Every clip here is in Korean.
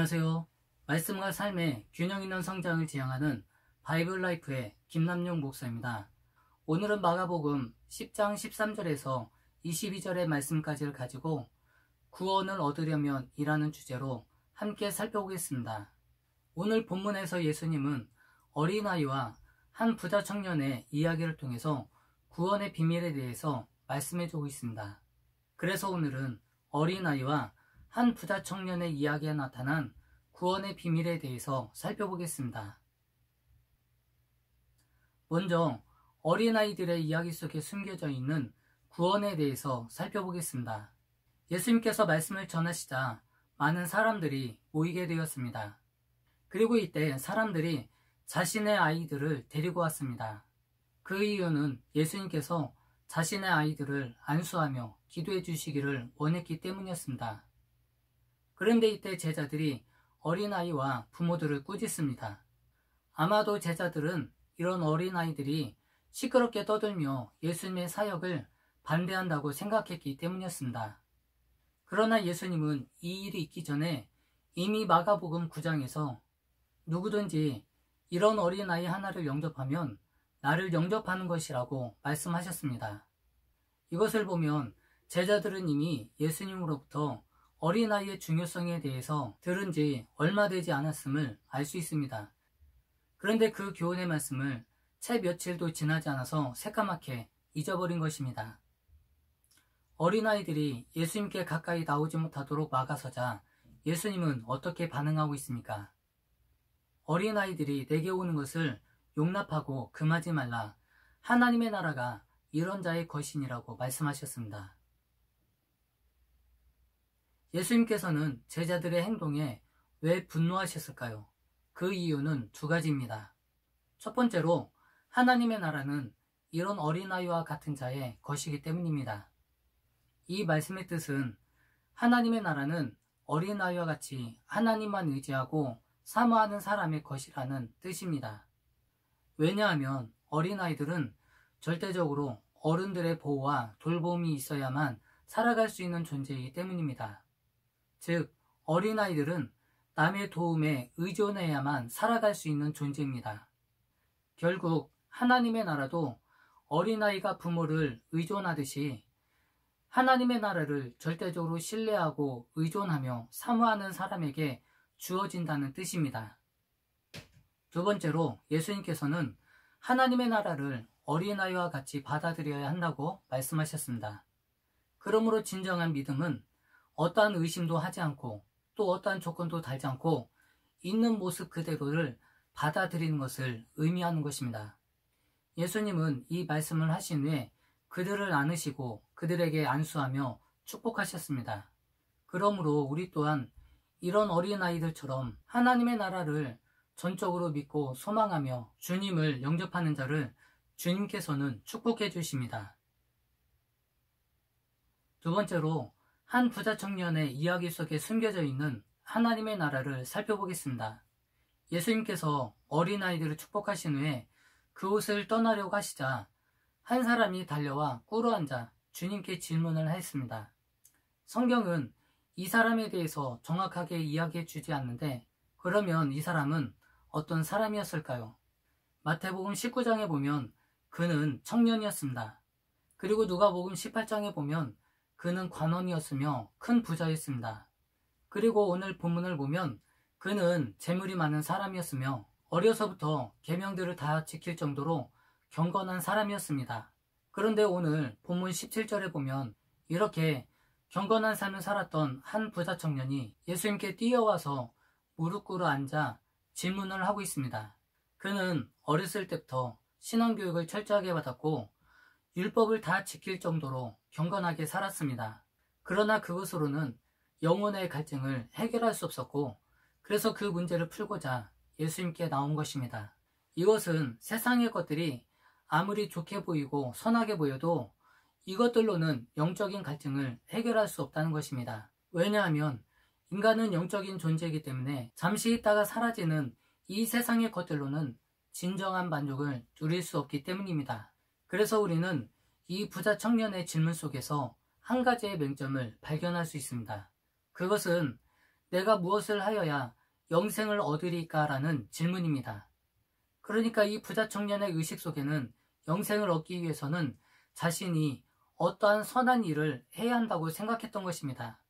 안녕하세요. 말씀과 삶의 균형 있는 성장을 지향하는 바이블 라이프의 김남용 목사입니다. 오늘은 마가복음 10장 13절에서 22절의 말씀까지를 가지고 구원을 얻으려면 이라는 주제로 함께 살펴보겠습니다. 오늘 본문에서 예수님은 어린아이와 한 부자 청년의 이야기를 통해서 구원의 비밀에 대해서 말씀해주고 있습니다. 그래서 오늘은 어린아이와 한 부자 청년의 이야기에 나타난 구원의 비밀에 대해서 살펴보겠습니다. 먼저 어린아이들의 이야기 속에 숨겨져 있는 구원에 대해서 살펴보겠습니다. 예수님께서 말씀을 전하시자 많은 사람들이 모이게 되었습니다. 그리고 이때 사람들이 자신의 아이들을 데리고 왔습니다. 그 이유는 예수님께서 자신의 아이들을 안수하며 기도해 주시기를 원했기 때문이었습니다. 그런데 이때 제자들이 어린아이와 부모들을 꾸짖습니다. 아마도 제자들은 이런 어린아이들이 시끄럽게 떠들며 예수님의 사역을 반대한다고 생각했기 때문이었습니다. 그러나 예수님은 이 일이 있기 전에 이미 마가복음 9장에서 누구든지 이런 어린아이 하나를 영접하면 나를 영접하는 것이라고 말씀하셨습니다. 이것을 보면 제자들은 이미 예수님으로부터 어린아이의 중요성에 대해서 들은 지 얼마 되지 않았음을 알 수 있습니다. 그런데 그 교훈의 말씀을 채 며칠도 지나지 않아서 새까맣게 잊어버린 것입니다. 어린아이들이 예수님께 가까이 나오지 못하도록 막아서자 예수님은 어떻게 반응하고 있습니까? 어린아이들이 내게 오는 것을 용납하고 금하지 말라. 하나님의 나라가 이런 자의 것이니라고 말씀하셨습니다. 예수님께서는 제자들의 행동에 왜 분노하셨을까요? 그 이유는 두 가지입니다. 첫 번째로 하나님의 나라는 이런 어린아이와 같은 자의 것이기 때문입니다. 이 말씀의 뜻은 하나님의 나라는 어린아이와 같이 하나님만 의지하고 사모하는 사람의 것이라는 뜻입니다. 왜냐하면 어린아이들은 절대적으로 어른들의 보호와 돌봄이 있어야만 살아갈 수 있는 존재이기 때문입니다. 즉, 어린아이들은 남의 도움에 의존해야만 살아갈 수 있는 존재입니다. 결국 하나님의 나라도 어린아이가 부모를 의존하듯이 하나님의 나라를 절대적으로 신뢰하고 의존하며 사모하는 사람에게 주어진다는 뜻입니다. 두 번째로 예수님께서는 하나님의 나라를 어린아이와 같이 받아들여야 한다고 말씀하셨습니다. 그러므로 진정한 믿음은 어떠한 의심도 하지 않고 또 어떠한 조건도 달지 않고 있는 모습 그대로를 받아들이는 것을 의미하는 것입니다. 예수님은 이 말씀을 하신 후에 그들을 안으시고 그들에게 안수하며 축복하셨습니다. 그러므로 우리 또한 이런 어린아이들처럼 하나님의 나라를 전적으로 믿고 소망하며 주님을 영접하는 자를 주님께서는 축복해 주십니다. 두 번째로 한 부자 청년의 이야기 속에 숨겨져 있는 하나님의 나라를 살펴보겠습니다. 예수님께서 어린아이들을 축복하신 후에 그곳을 떠나려고 하시자 한 사람이 달려와 꿇어앉아 주님께 질문을 했습니다. 성경은 이 사람에 대해서 정확하게 이야기해 주지 않는데 그러면 이 사람은 어떤 사람이었을까요? 마태복음 19장에 보면 그는 청년이었습니다. 그리고 누가복음 18장에 보면 그는 관원이었으며 큰 부자였습니다. 그리고 오늘 본문을 보면 그는 재물이 많은 사람이었으며 어려서부터 계명들을 다 지킬 정도로 경건한 사람이었습니다. 그런데 오늘 본문 17절에 보면 이렇게 경건한 삶을 살았던 한 부자 청년이 예수님께 뛰어와서 무릎 꿇어 앉아 질문을 하고 있습니다. 그는 어렸을 때부터 신앙교육을 철저하게 받았고 율법을 다 지킬 정도로 경건하게 살았습니다. 그러나 그것으로는 영혼의 갈증을 해결할 수 없었고 그래서 그 문제를 풀고자 예수님께 나온 것입니다. 이것은 세상의 것들이 아무리 좋게 보이고 선하게 보여도 이것들로는 영적인 갈증을 해결할 수 없다는 것입니다. 왜냐하면 인간은 영적인 존재이기 때문에 잠시 있다가 사라지는 이 세상의 것들로는 진정한 만족을 누릴 수 없기 때문입니다. 그래서 우리는 이 부자 청년의 질문 속에서 한 가지의 맹점을 발견할 수 있습니다. 그것은 내가 무엇을 하여야 영생을 얻으리까라는 질문입니다. 그러니까 이 부자 청년의 의식 속에는 영생을 얻기 위해서는 자신이 어떠한 선한 일을 해야 한다고 생각했던 것입니다.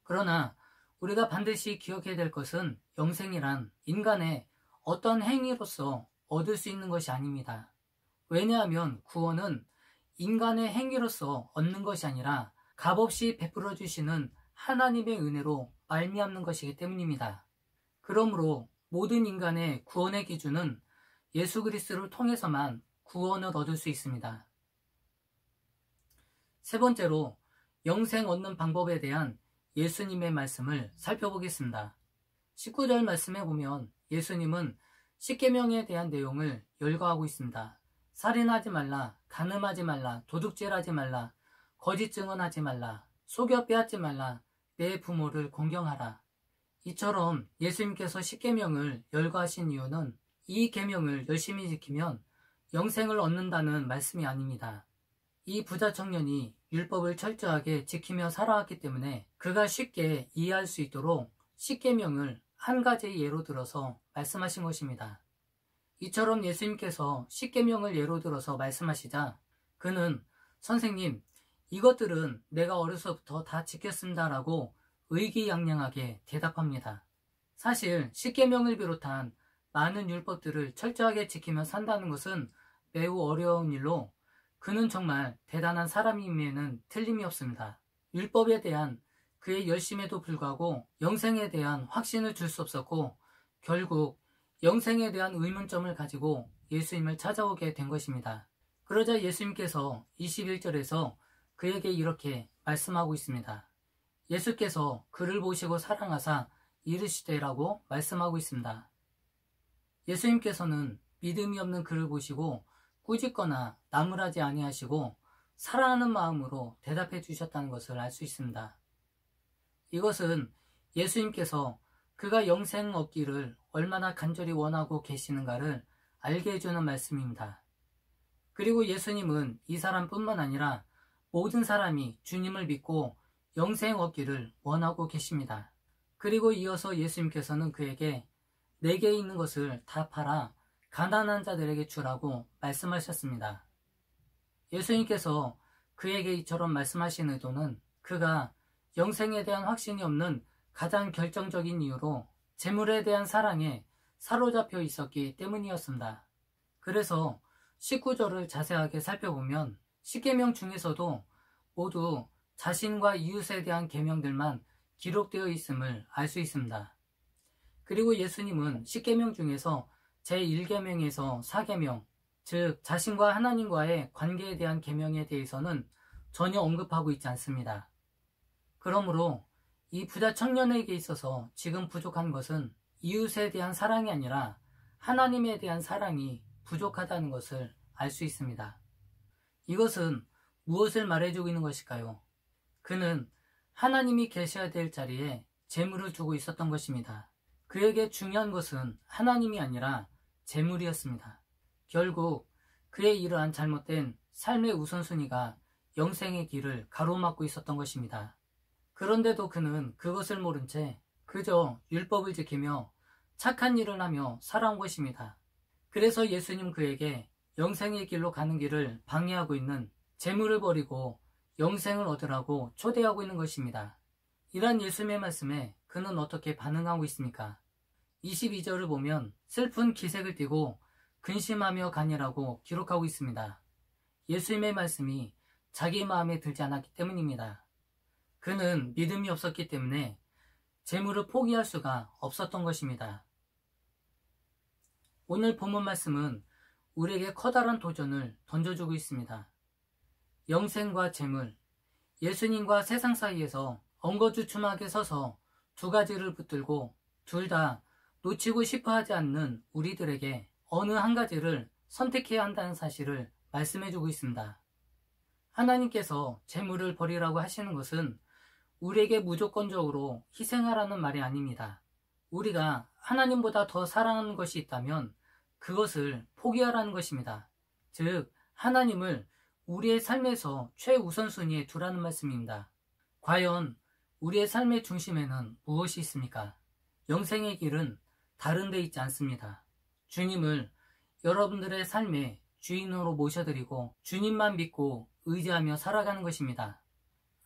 그러나 우리가 반드시 기억해야 될 것은 영생이란 인간의 어떤 행위로서 얻을 수 있는 것이 아닙니다. 왜냐하면 구원은 인간의 행위로서 얻는 것이 아니라 값없이 베풀어 주시는 하나님의 은혜로 말미암는 것이기 때문입니다. 그러므로 모든 인간의 구원의 기준은 예수 그리스도를 통해서만 구원을 얻을 수 있습니다. 세 번째로 영생 얻는 방법에 대한 예수님의 말씀을 살펴보겠습니다. 19절 말씀에 보면 예수님은 십계명에 대한 내용을 열거하고 있습니다. 살인하지 말라, 간음하지 말라, 도둑질하지 말라, 거짓 증언하지 말라, 속여 빼앗지 말라, 내 부모를 공경하라. 이처럼 예수님께서 십계명을 열거하신 이유는 이 계명을 열심히 지키면 영생을 얻는다는 말씀이 아닙니다. 이 부자 청년이 율법을 철저하게 지키며 살아왔기 때문에 그가 쉽게 이해할 수 있도록 십계명을 한 가지 예로 들어서 말씀하신 것입니다. 이처럼 예수님께서 십계명을 예로 들어서 말씀하시자 그는 선생님, 이것들은 내가 어려서부터 다 지켰습니다라고 의기양양하게 대답합니다. 사실 십계명을 비롯한 많은 율법들을 철저하게 지키며 산다는 것은 매우 어려운 일로 그는 정말 대단한 사람임에는 틀림이 없습니다. 율법에 대한 그의 열심에도 불구하고 영생에 대한 확신을 줄 수 없었고 결국 영생에 대한 의문점을 가지고 예수님을 찾아오게 된 것입니다. 그러자 예수님께서 21절에서 그에게 이렇게 말씀하고 있습니다. 예수께서 그를 보시고 사랑하사 이르시되라고 말씀하고 있습니다. 예수님께서는 믿음이 없는 그를 보시고 꾸짖거나 나무라지 아니하시고 사랑하는 마음으로 대답해 주셨다는 것을 알 수 있습니다. 이것은 예수님께서 그가 영생 얻기를 얼마나 간절히 원하고 계시는가를 알게 해주는 말씀입니다. 그리고 예수님은 이 사람뿐만 아니라 모든 사람이 주님을 믿고 영생 얻기를 원하고 계십니다. 그리고 이어서 예수님께서는 그에게 내게 있는 것을 다 팔아 가난한 자들에게 주라고 말씀하셨습니다. 예수님께서 그에게 이처럼 말씀하신 의도는 그가 영생에 대한 확신이 없는 가장 결정적인 이유로 재물에 대한 사랑에 사로잡혀 있었기 때문이었습니다. 그래서 19절을 자세하게 살펴보면 십계명 중에서도 모두 자신과 이웃에 대한 계명들만 기록되어 있음을 알 수 있습니다. 그리고 예수님은 십계명 중에서 제1계명에서 4계명, 즉 자신과 하나님과의 관계에 대한 계명에 대해서는 전혀 언급하고 있지 않습니다. 그러므로 이 부자 청년에게 있어서 지금 부족한 것은 이웃에 대한 사랑이 아니라 하나님에 대한 사랑이 부족하다는 것을 알 수 있습니다. 이것은 무엇을 말해주고 있는 것일까요? 그는 하나님이 계셔야 될 자리에 재물을 두고 있었던 것입니다. 그에게 중요한 것은 하나님이 아니라 재물이었습니다. 결국 그의 이러한 잘못된 삶의 우선순위가 영생의 길을 가로막고 있었던 것입니다. 그런데도 그는 그것을 모른 채 그저 율법을 지키며 착한 일을 하며 살아온 것입니다. 그래서 예수님 그에게 영생의 길로 가는 길을 방해하고 있는 재물을 버리고 영생을 얻으라고 초대하고 있는 것입니다. 이러한 예수님의 말씀에 그는 어떻게 반응하고 있습니까? 22절을 보면 슬픈 기색을 띠고 근심하며 가니라고 기록하고 있습니다. 예수님의 말씀이 자기 마음에 들지 않았기 때문입니다. 그는 믿음이 없었기 때문에 재물을 포기할 수가 없었던 것입니다. 오늘 본문 말씀은 우리에게 커다란 도전을 던져주고 있습니다. 영생과 재물, 예수님과 세상 사이에서 엉거주춤하게 서서 두 가지를 붙들고 둘 다 놓치고 싶어 하지 않는 우리들에게 어느 한 가지를 선택해야 한다는 사실을 말씀해주고 있습니다. 하나님께서 재물을 버리라고 하시는 것은 우리에게 무조건적으로 희생하라는 말이 아닙니다. 우리가 하나님보다 더 사랑하는 것이 있다면 그것을 포기하라는 것입니다. 즉, 하나님을 우리의 삶에서 최우선순위에 두라는 말씀입니다. 과연 우리의 삶의 중심에는 무엇이 있습니까? 영생의 길은 다른 데 있지 않습니다. 주님을 여러분들의 삶의 주인으로 모셔드리고 주님만 믿고 의지하며 살아가는 것입니다.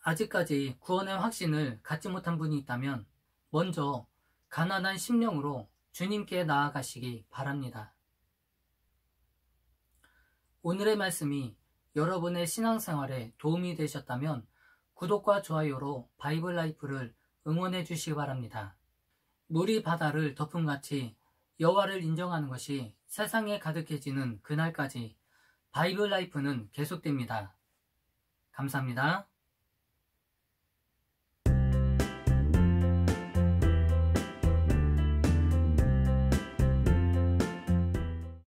아직까지 구원의 확신을 갖지 못한 분이 있다면 먼저 가난한 심령으로 주님께 나아가시기 바랍니다. 오늘의 말씀이 여러분의 신앙생활에 도움이 되셨다면 구독과 좋아요로 바이블라이프를 응원해 주시기 바랍니다. 물이 바다를 덮음같이 여호와를 인정하는 것이 세상에 가득해지는 그날까지 바이블라이프는 계속됩니다. 감사합니다.